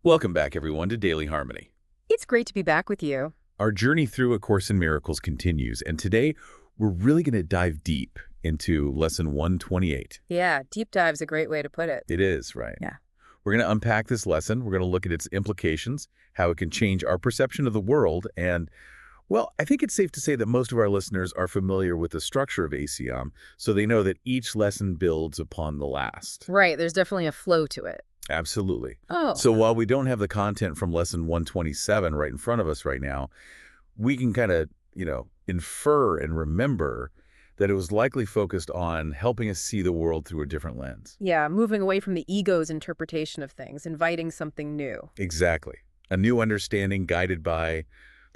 Welcome back, everyone, to Daily Harmony. It's great to be back with you. Our journey through A Course in Miracles continues, and today we're really going to dive deep into Lesson 128. Yeah, deep dive's a great way to put it. It is, right? Yeah. We're going to unpack this lesson. We're going to look at its implications, how it can change our perception of the world, and, well, I think it's safe to say that most of our listeners are familiar with the structure of ACIM, so they know that each lesson builds upon the last. Right, there's definitely a flow to it. Absolutely. Oh. So while we don't have the content from Lesson 127 right in front of us right now, we can kind of, infer and remember that it was likely focused on helping us see the world through a different lens. Yeah, moving away from the ego's interpretation of things, inviting something new. Exactly. A new understanding guided by,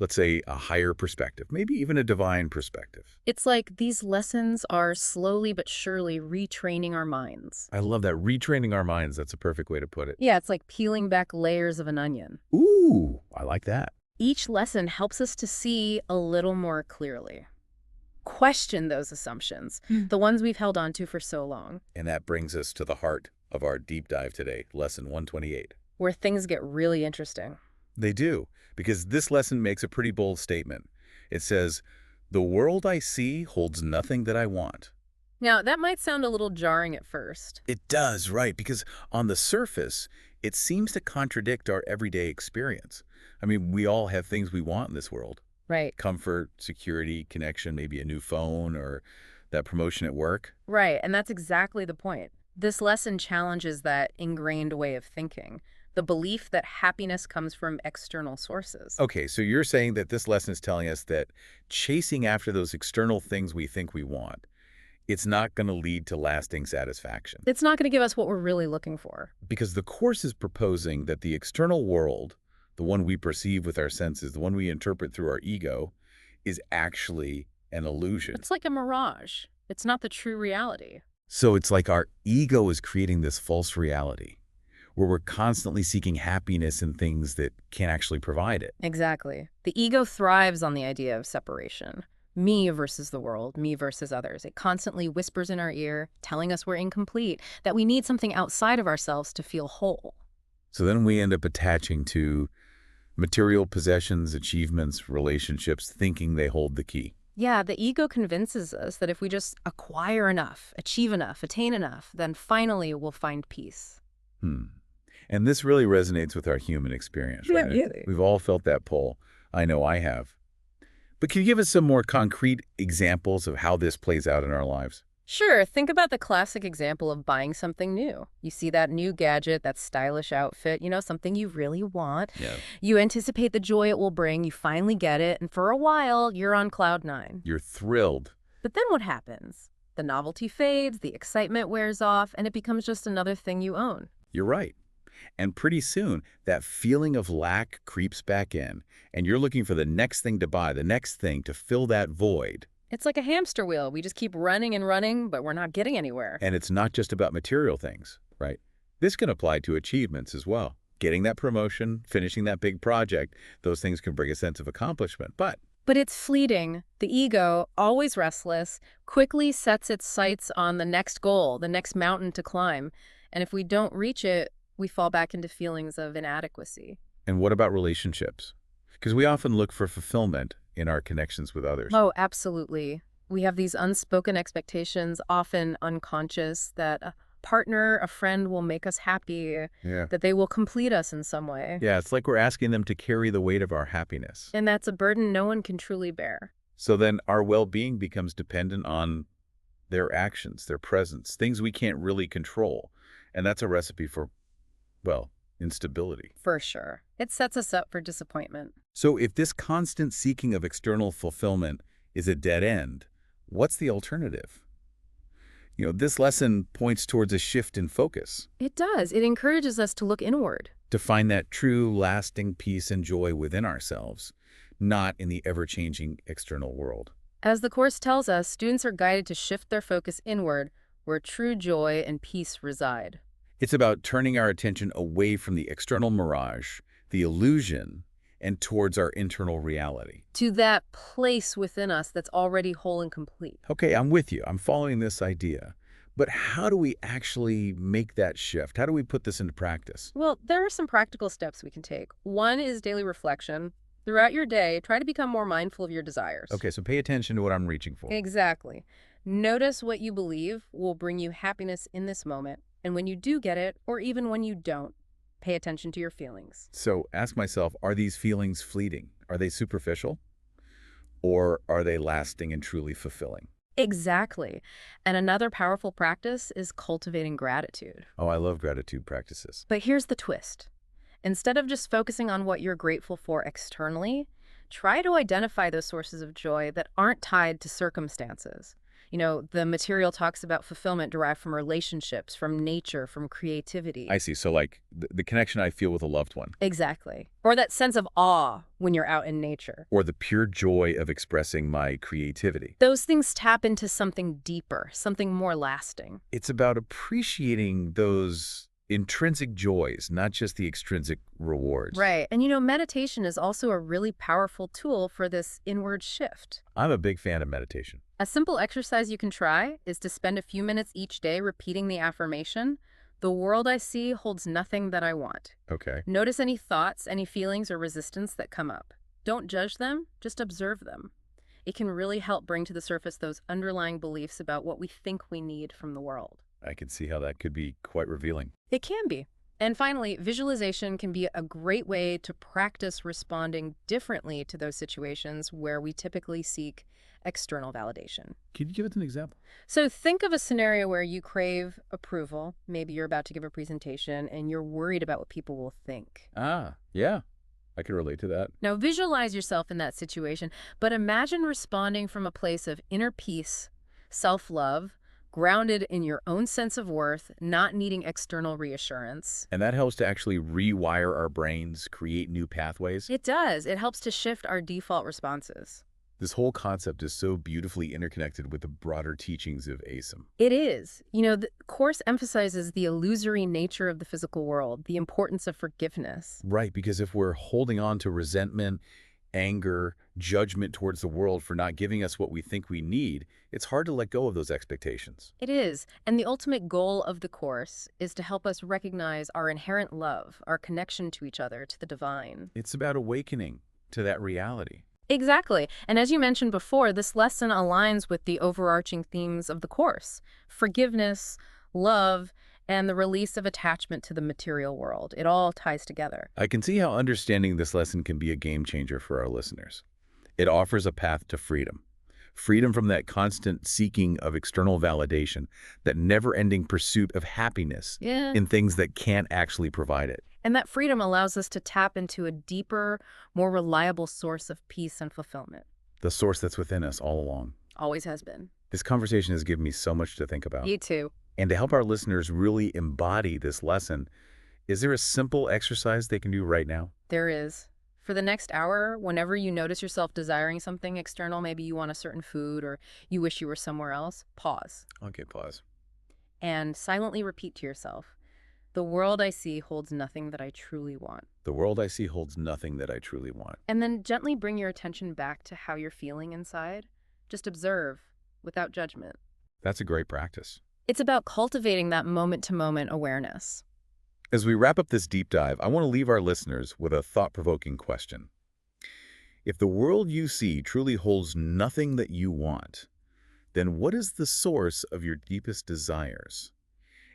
let's say, a higher perspective, maybe even a divine perspective. It's like these lessons are slowly but surely retraining our minds. I love that. Retraining our minds. That's a perfect way to put it. Yeah, it's like peeling back layers of an onion. Ooh, I like that. Each lesson helps us to see a little more clearly. Question those assumptions, the ones we've held on to for so long. And that brings us to the heart of our deep dive today, Lesson 128. Where things get really interesting. They do, because this lesson makes a pretty bold statement. It says, "The world I see holds nothing that I want." Now, that might sound a little jarring at first. It does, right, because on the surface, it seems to contradict our everyday experience. I mean, we all have things we want in this world. Right. Comfort, security, connection, maybe a new phone or that promotion at work. Right, and that's exactly the point. This lesson challenges that ingrained way of thinking, the belief that happiness comes from external sources. Okay, so you're saying that this lesson is telling us that chasing after those external things we think we want, it's not going to lead to lasting satisfaction. It's not going to give us what we're really looking for. Because the Course is proposing that the external world, the one we perceive with our senses, the one we interpret through our ego, is actually an illusion. It's like a mirage. It's not the true reality. So it's like our ego is creating this false reality, where we're constantly seeking happiness in things that can't actually provide it. Exactly. The ego thrives on the idea of separation. Me versus the world, me versus others. It constantly whispers in our ear, telling us we're incomplete, that we need something outside of ourselves to feel whole. So then we end up attaching to material possessions, achievements, relationships, thinking they hold the key. Yeah, the ego convinces us that if we just acquire enough, achieve enough, attain enough, then finally we'll find peace. And this really resonates with our human experience, right? Really? We've all felt that pull. I know I have. But can you give us some more concrete examples of how this plays out in our lives? Sure, think about the classic example of buying something new. You see that new gadget, that stylish outfit, something you really want. Yeah. You anticipate the joy it will bring, you finally get it, and for a while, you're on cloud nine. You're thrilled. But then what happens? The novelty fades, the excitement wears off, and it becomes just another thing you own. You're right. And pretty soon, that feeling of lack creeps back in, and you're looking for the next thing to buy, the next thing to fill that void. It's like a hamster wheel. We just keep running and running, but we're not getting anywhere. And it's not just about material things, right? This can apply to achievements as well. Getting that promotion, finishing that big project, those things can bring a sense of accomplishment. But it's fleeting. The ego, always restless, quickly sets its sights on the next goal, the next mountain to climb. And if we don't reach it, we fall back into feelings of inadequacy. and what about relationships? Because we often look for fulfillment in our connections with others. Oh, absolutely. We have these unspoken expectations, often unconscious, that a partner, a friend will make us happy, Yeah. that they will complete us in some way. Yeah, it's like we're asking them to carry the weight of our happiness. And that's a burden no one can truly bear. So then our well-being becomes dependent on their actions, their presence, things we can't really control. And that's a recipe for, well, instability. For sure. It sets us up for disappointment. So if this constant seeking of external fulfillment is a dead end, what's the alternative? This lesson points towards a shift in focus, It does. It encourages us to look inward. to find that true, lasting peace and joy within ourselves, not in the ever-changing external world. As the Course tells us, students are guided to shift their focus inward, where true joy and peace reside. It's about turning our attention away from the external mirage, the illusion, and towards our internal reality. To that place within us that's already whole and complete. Okay, I'm with you. I'm following this idea. But how do we actually make that shift? How do we put this into practice? Well, there are some practical steps we can take. One is daily reflection. Throughout your day, try to become more mindful of your desires. Okay, so pay attention to what I'm reaching for. Exactly. Notice what you believe will bring you happiness in this moment. And when you do get it, or even when you don't, pay attention to your feelings. So ask myself, are these feelings fleeting? Are they superficial? Or are they lasting and truly fulfilling? Exactly. And another powerful practice is cultivating gratitude. Oh, I love gratitude practices. But here's the twist. Instead of just focusing on what you're grateful for externally, try to identify those sources of joy that aren't tied to circumstances. The material talks about fulfillment derived from relationships, from nature, from creativity. I see. So like the connection I feel with a loved one, Exactly. Or that sense of awe when you're out in nature. or the pure joy of expressing my creativity. Those things tap into something deeper, something more lasting. It's about appreciating those intrinsic joys, not just the extrinsic rewards. Right. And meditation is also a really powerful tool for this inward shift. I'm a big fan of meditation. A simple exercise you can try is to spend a few minutes each day repeating the affirmation, "The world I see holds nothing that I want." Okay. Notice any thoughts, any feelings or resistance that come up. Don't judge them, just observe them. It can really help bring to the surface those underlying beliefs about what we think we need from the world. I can see how that could be quite revealing. It can be. And finally, visualization can be a great way to practice responding differently to those situations where we typically seek external validation. Can you give us an example? So think of a scenario where you crave approval. Maybe you're about to give a presentation and you're worried about what people will think. Ah, yeah. I can relate to that. Now visualize yourself in that situation, but imagine responding from a place of inner peace, self-love, grounded in your own sense of worth, not needing external reassurance. And that helps to actually rewire our brains, create new pathways. It does. It helps to shift our default responses. This whole concept is so beautifully interconnected with the broader teachings of ACIM. It is. The Course emphasizes the illusory nature of the physical world, the importance of forgiveness. Right, because if we're holding on to resentment, anger, judgment towards the world for not giving us what we think we need, it's hard to let go of those expectations. It is. And the ultimate goal of the Course is to help us recognize our inherent love, our connection to each other, to the divine. It's about awakening to that reality. Exactly. And as you mentioned before, this lesson aligns with the overarching themes of the Course: forgiveness, love, and the release of attachment to the material world. It all ties together. I can see how understanding this lesson can be a game changer for our listeners. It offers a path to freedom. Freedom from that constant seeking of external validation, that never-ending pursuit of happiness Yeah. in things that can't actually provide it. And that freedom allows us to tap into a deeper, more reliable source of peace and fulfillment. The source that's within us all along. Always has been. This conversation has given me so much to think about. You too. And to help our listeners really embody this lesson, is there a simple exercise they can do right now? There is. For the next hour, whenever you notice yourself desiring something external, maybe you want a certain food or you wish you were somewhere else, pause Okay, pause. and silently repeat to yourself, "The world I see holds nothing that I truly want." The world I see holds nothing that I truly want. And then gently bring your attention back to how you're feeling inside. Just observe without judgment. That's a great practice. It's about cultivating that moment-to-moment awareness. As we wrap up this deep dive, I want to leave our listeners with a thought-provoking question. If the world you see truly holds nothing that you want, then what is the source of your deepest desires?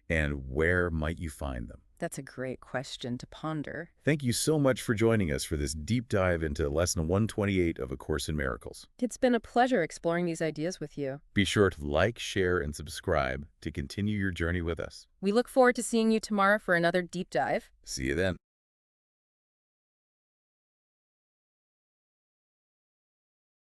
And where might you find them? That's a great question to ponder. Thank you so much for joining us for this deep dive into Lesson 128 of A Course in Miracles. It's been a pleasure exploring these ideas with you. Be sure to like, share, and subscribe to continue your journey with us. We look forward to seeing you tomorrow for another deep dive. See you then.